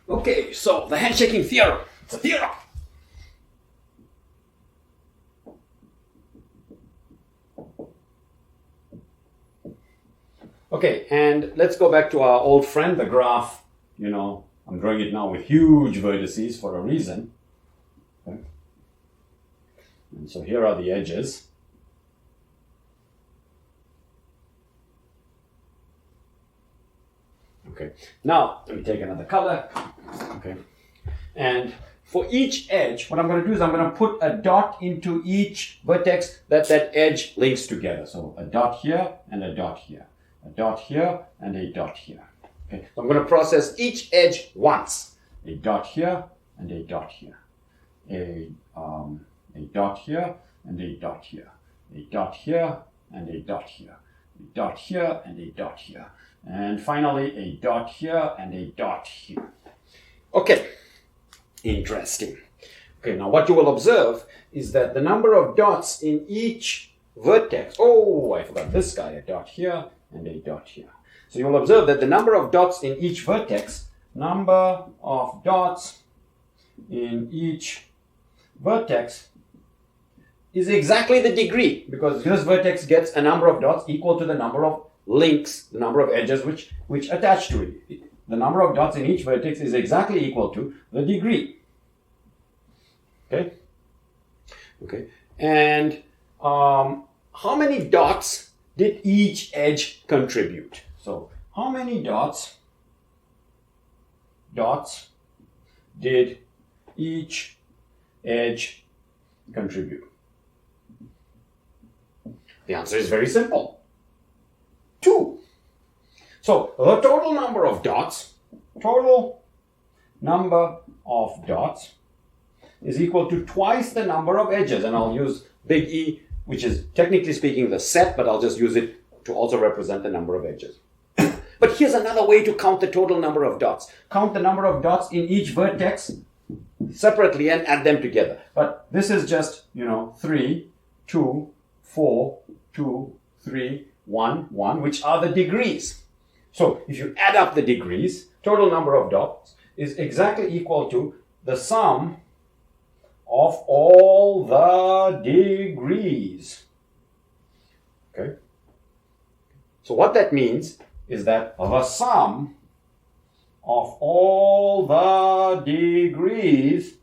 Okay, so the handshaking theorem. It's a theorem. Okay, and let's go back to our old friend, the graph. You know, I'm drawing it now with huge vertices for a reason. Okay. And so here are the edges. Okay, now let me take another color. Okay, and for each edge, what I'm going to do is I'm going to put a dot into each vertex that edge links together. So a dot here and a dot here, a dot here and a dot here. Okay, so I'm going to process each edge once. A dot here and a dot here, a dot here and a dot here, a dot here and a dot here, a dot here and a dot here. And finally, a dot here and a dot here. Okay, interesting. Okay, now what you will observe is that the number of dots in each vertex, oh, I forgot this guy, a dot here and a dot here. So you'll observe that the number of dots in each vertex, number of dots in each vertex is exactly the degree, because this vertex gets a number of dots equal to the number of links, the number of edges which attach to it. The number of dots in each vertex is exactly equal to the degree. Okay? Okay. And how many dots did each edge contribute? So how many dots did each edge contribute? The answer is very simple. 2. So the total number of dots is equal to twice the number of edges. And I'll use big E, which is technically speaking the set, but I'll just use it to also represent the number of edges. But here's another way to count the total number of dots. Count the number of dots in each vertex separately and add them together. But this is just, 3, 2, 4, 2, 3, 1, 1, which are the degrees. So if you add up the degrees, total number of dots is exactly equal to the sum of all the degrees. Okay? So what that means is that the sum of all the degrees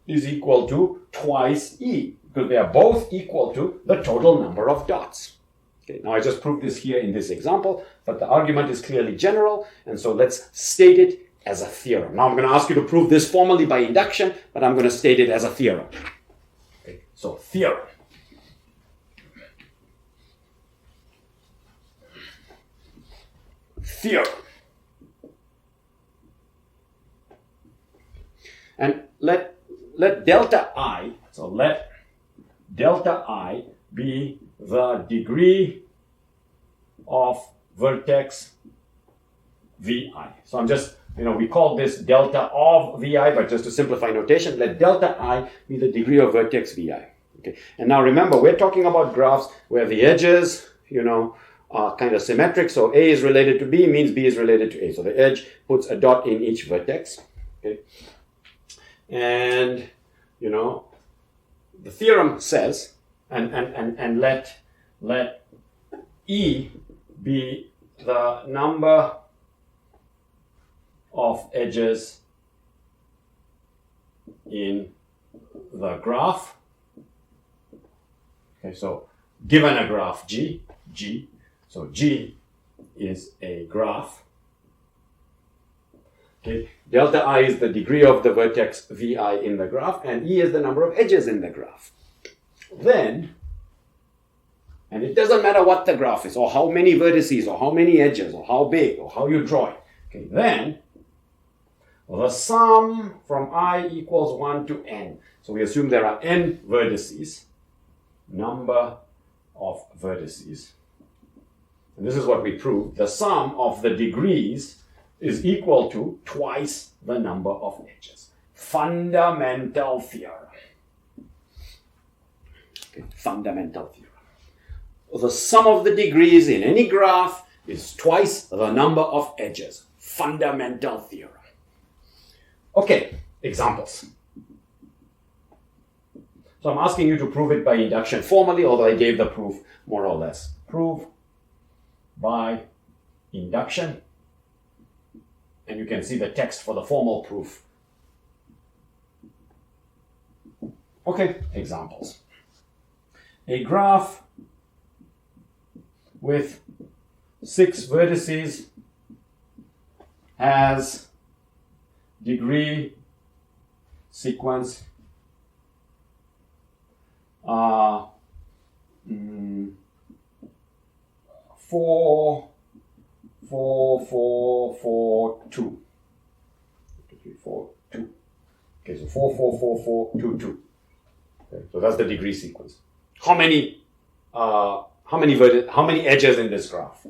is equal to twice E, because they are both equal to the total number of dots. Okay, now I just proved this here in this example, but the argument is clearly general, and so let's state it as a theorem. Now I'm going to ask you to prove this formally by induction, but I'm going to state it as a theorem. Okay, so theorem. Theorem. And let delta I, so let delta I be the degree of vertex Vi. So I'm just, we call this delta of Vi, but just to simplify notation, let delta I be the degree of vertex Vi. Okay. And now remember, we're talking about graphs where the edges, are kind of symmetric. So A is related to B means B is related to A. So the edge puts a dot in each vertex. Okay. And, the theorem says, and let E be the number of edges in the graph. Okay, so given a graph G, so G is a graph. Okay, delta I is the degree of the vertex Vi in the graph, and E is the number of edges in the graph. Then, and it doesn't matter what the graph is, or how many vertices, or how many edges, or how big, or how you draw it. Okay, then, the sum from I equals 1 to n. So we assume there are n vertices, number of vertices. And this is what we proved. The sum of the degrees is equal to twice the number of edges. Fundamental theorem. Okay, fundamental theorem. The sum of the degrees in any graph is twice the number of edges. Fundamental theorem. Okay, examples. So I'm asking you to prove it by induction formally, although I gave the proof more or less. Prove by induction. And you can see the text for the formal proof. Okay, examples. A graph with 6 vertices has degree sequence 4, 4, 4, 4, 2. 3, 4, 2. Okay, so 4, 4, 4, 4, 2, 2. Okay, so that's the degree sequence. How many edges in this graph?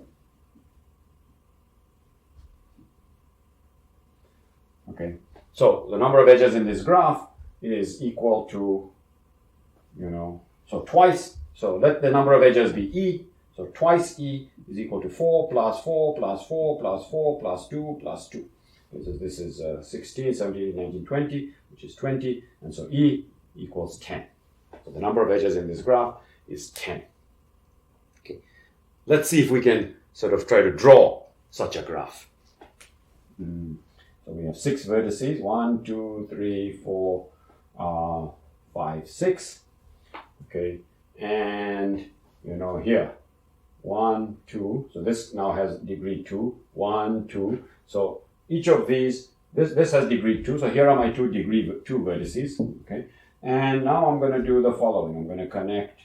Okay, so the number of edges in this graph is equal to, so twice. So let the number of edges be E. So twice E is equal to 4 plus 4 plus 4 plus 4 plus 2 plus 2. Okay, so this is 16, 17, 19, 20, which is 20. And so E equals 10. So the number of edges in this graph is 10. Okay, let's see if we can sort of try to draw such a graph. So we have 6 vertices, 1, 2, 3, 4, 5, 6. Okay, and here, 1, 2. So this now has degree 2, 1, 2. So each of these, this has degree 2. So here are my 2 degree 2 vertices. Okay, and now I'm going to do the following. I'm going to connect,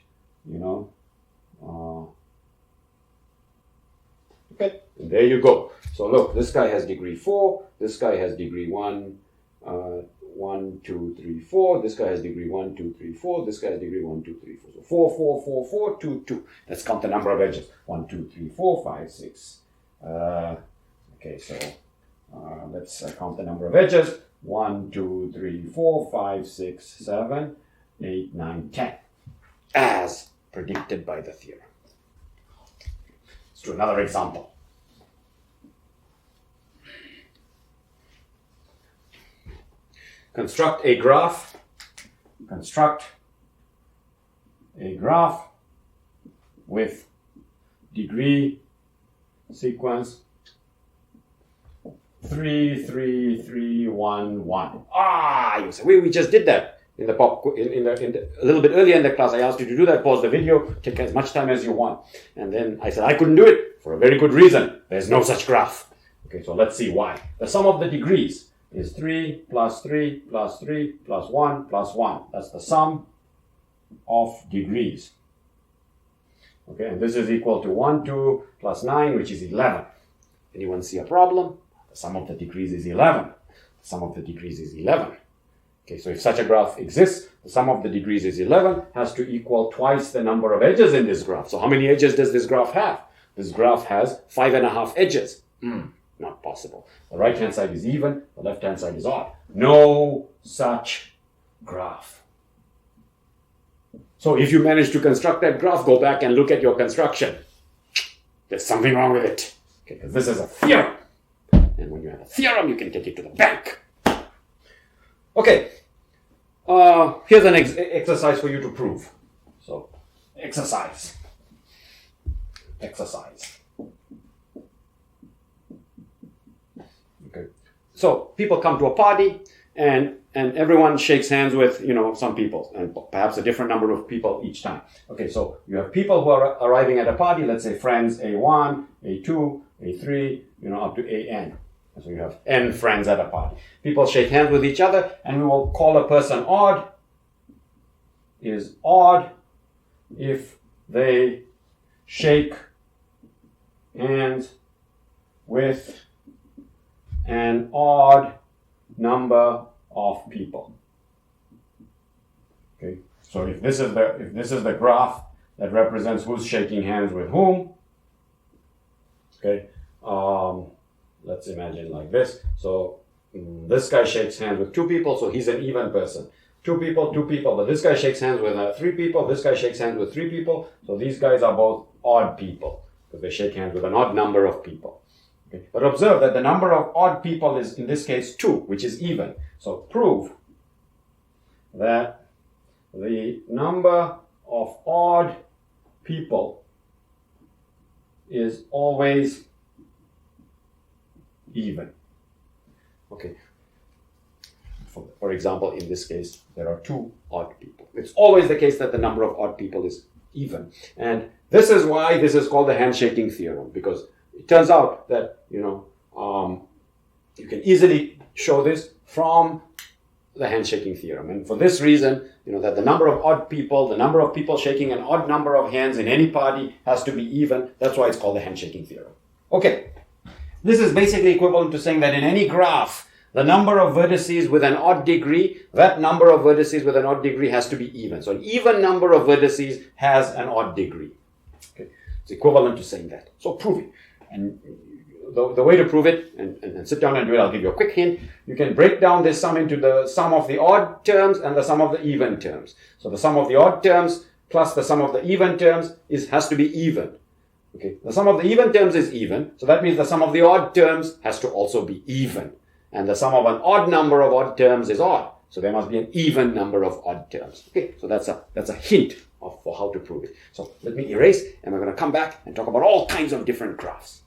okay, and there you go. So look, this guy has degree 4, this guy has degree 1, 1, 2, 3, 4, this guy has degree 1, 2, 3, 4, this guy has degree 1, 2, 3, 4. So 4, 4, 4, 4, 2, 2. Let's count the number of edges. 1, 2, 3, 4, 5, 6. Okay, so let's count the number of edges. 1, 2, 3, 4, 5, 6, 7, 8, 9, 10. As predicted by the theorem. Let's do another example. Construct a graph with degree sequence 3, 3, 3, 1, 1. You say, we just did that in the a little bit earlier in the class. I asked you to do that. Pause the video, take as much time as you want. And then I said I couldn't do it for a very good reason. There's no such graph. Okay, so let's see why. The sum of the degrees is 3 plus 3 plus 3 plus 1 plus 1. That's the sum of degrees. Okay, and this is equal to 1, 2 plus 9, which is 11. Anyone see a problem? The sum of the degrees is 11. The sum of the degrees is 11. Okay, so if such a graph exists, the sum of the degrees is 11, has to equal twice the number of edges in this graph. So how many edges does this graph have? This graph has 5.5 edges. Not possible. The right-hand side is even, the left-hand side is odd. No such graph. So if you manage to construct that graph, go back and look at your construction. There's something wrong with it. Okay, because this is a theorem. And when you have a theorem, you can take it to the bank. Okay. Here's an exercise for you to prove. So, exercise. Okay. So people come to a party and everyone shakes hands with, some people, and perhaps a different number of people each time. Okay, so you have people who are arriving at a party, let's say friends A1, A2, A3, up to AN. So you have N friends at a party. People shake hands with each other, and we will call a person odd. Is odd if they shake hands with an odd number of people. Okay, so if this is the graph that represents who's shaking hands with whom, okay, let's imagine like this. So this guy shakes hands with 2 people, so he's an even person. 2 people, but this guy shakes hands with 3 people, this guy shakes hands with 3 people, so these guys are both odd people, because they shake hands with an odd number of people. Okay. But observe that the number of odd people is, in this case, 2, which is even. So prove that the number of odd people is always even. Okay. For example, in this case, there are 2 odd people. It's always the case that the number of odd people is even. And this is why this is called the handshaking theorem, because it turns out that, you can easily show this from the handshaking theorem. And for this reason, that the number of odd people, the number of people shaking an odd number of hands in any party has to be even. That's why it's called the handshaking theorem. Okay. This is basically equivalent to saying that in any graph, the number of vertices with an odd degree, that number of vertices with an odd degree has to be even. So an even number of vertices has an odd degree. Okay. It's equivalent to saying that. So prove it. And the way to prove it, and sit down and do it, I'll give you a quick hint. You can break down this sum into the sum of the odd terms and the sum of the even terms. So the sum of the odd terms plus the sum of the even terms has to be even. Okay. The sum of the even terms is even, so that means the sum of the odd terms has to also be even. And the sum of an odd number of odd terms is odd, so there must be an even number of odd terms. Okay, so that's a hint for how to prove it. So let me erase, and we're going to come back and talk about all kinds of different graphs.